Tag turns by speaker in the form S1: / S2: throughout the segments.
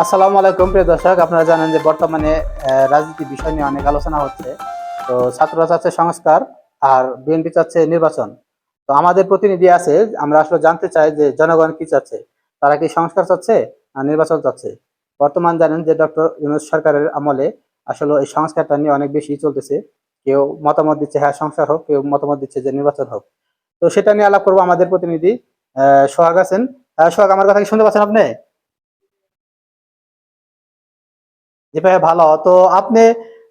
S1: আসসালামু আলাইকুম প্রিয় দর্শক, আপনারা জানেন যে বর্তমানে রাজনীতি বিষয় নিয়ে অনেক আলোচনা হচ্ছে। তো ছাত্ররা চাচ্ছে সংস্কার আর বিএনপি চাচ্ছে নির্বাচন। তো আমাদের প্রতিনিধি আছে, আমরা আসলে জানতে চাই যে জনগণ কি চাচ্ছে, তারা কি সংস্কার চাচ্ছে না নির্বাচন চাচ্ছে। বর্তমান জানেন যে ডক্টর ইউনূস সরকারের আমলে আসলে এই সংস্কারটা নিয়ে অনেক বেশি চলতেছে। কেউ মতামত দিচ্ছে হ্যাঁ সংস্কার হোক, কেউ মতামত দিচ্ছে যে নির্বাচন হোক। তো সেটা নিয়ে আলাপ করবো আমাদের প্রতিনিধি সোহাগ আছেন। সোহাগ, আমার কথা কি শুনতে পাচ্ছেন আপনি? জি ভাই, ভালো তো। আপনি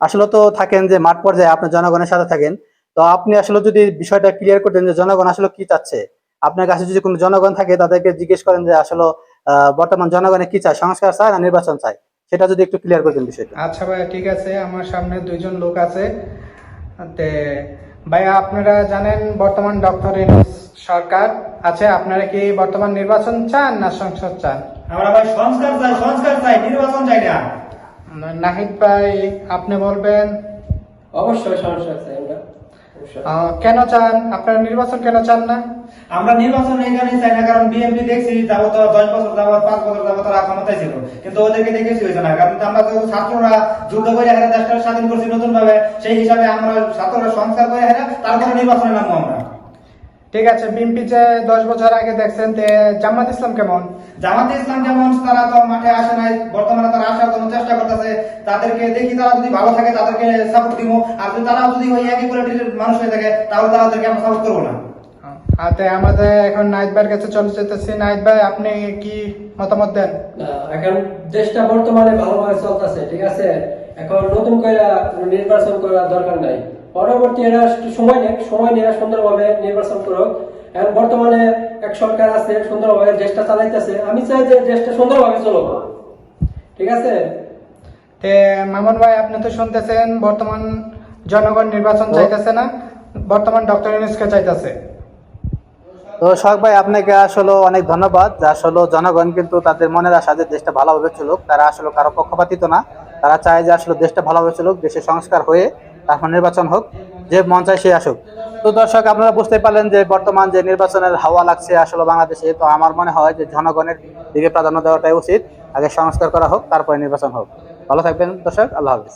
S1: আসলে তো থাকেন যে মাঠ পর্যায়ে, আপনি জনগণের সাথে থাকেন। তো আপনি আসলে যদি বিষয়টা ক্লিয়ার করতেন যে জনগণ আসলে কি চাচ্ছে, আপনার কাছে যদি কোনো জনগণ থাকে তাদেরকে জিজ্ঞেস করেন যে আসলে বর্তমান জনগণে কি চায়, সংস্কার চায় না নির্বাচন চায়, সেটা যদি একটু ক্লিয়ার করতেন বিষয়টা।
S2: আচ্ছা ভাইয়া, ঠিক আছে। আমার সামনে দুইজন লোক আছে। তে ভাইয়া, আপনারা জানেন বর্তমান ডক্টর ইউনূস সরকার আছে। আপনারা কি বর্তমান নির্বাচন চান না সংসদ চান?
S3: আমরা ভাই সংস্কার চাই, সংস্কার চাই, নির্বাচন চাই না।
S2: নাহিদ ভাই, আপনি বলবেন।
S4: অবশ্যই সমস্যা আছে আমরা অবশ্যই।
S2: কেন চান আপনারা নির্বাচন, কেন চান না?
S3: আমরা নির্বাচন এখানে চাই না, কারণ বিএনপি দেখছি যাবত 10 বছর যাবত 5 বছর যাবত তারা ক্ষমতায় ছিল, কিন্তু ওদেরকে দেখেছি হয়েছে না। কারণ আমরা তো ছাত্ররা যুদ্ধ করে এখানে দেশটা স্বাধীন করছি নতুন ভাবে, সেই হিসাবে আমরা ছাত্ররা সংস্কার করে এখানে তারপরে নির্বাচনে নামবো আমরা।
S2: ঠিক আছে, বিএনপি যে 10 বছর আগে দেখছেন, তে জামাত ইসলাম কেমন?
S3: জামাতে ইসলাম যেমন, তারা তো মাঠে আসে নাই, বর্তমানে তারা আসার জন্য চেষ্টা করতেছে। তাদেরকে দেখি তারা যদি ভালো থাকে তাদেরকে সাপোর্ট দিব, আর যদি তারাও যদি ওই একই কোয়ালিটির মানুষ হয়ে থাকে তাহলে তাদেরকে আমরা সাপোর্ট করবো না।
S2: তে আমাদের এখন নাহিদ ভাইয়ের কাছে চলে যেতেছি। নাহিদ ভাই, আপনি কি মতামত দেন?
S4: না, এখন দেশটা বর্তমানে ভালোভাবে চলতেছে, ঠিক আছে। এখন নতুন করে কোনো নির্বাচন করার দরকার নাই। পরবর্তী এরা একটু সময় নিয়ে সুন্দরভাবে নির্বাচন করুক। এখন বর্তমানে এক সরকার আছে, সুন্দরভাবে দেশটা চালাইতেছে। আমি চাই যে দেশটা সুন্দরভাবে চলুক, ঠিক আছে।
S2: তে মামুন ভাই, আপনি তো শুনতেছেন বর্তমান জনগণ নির্বাচন চাইতেছে না, বর্তমান ডক্টর ইউনূসকে চাইতেছে।
S1: তো সোহাগ ভাই, আপনাকে আসলে অনেক ধন্যবাদ। যে আসলে জনগণ কিন্তু তাদের মনের আশা যে দেশটা ভালোভাবে চলুক, তারা আসলে কারো পক্ষপাতিত্ব না। তারা চায় যে আসলে দেশটা ভালোভাবে চলুক, দেশে সংস্কার হয়ে তারপর নির্বাচন হোক, যে মন চায় সে আসুক। তো দর্শক, আপনারা বুঝতে পারলেন যে বর্তমান যে নির্বাচনের হাওয়া লাগছে আসলে বাংলাদেশে। তো আমার মনে হয় যে জনগণের দিকে প্রাধান্য দেওয়াটাই উচিত। আগে সংস্কার করা হোক, তারপরে নির্বাচন হোক। ভালো থাকবেন দর্শক, আল্লাহ হাফিজ।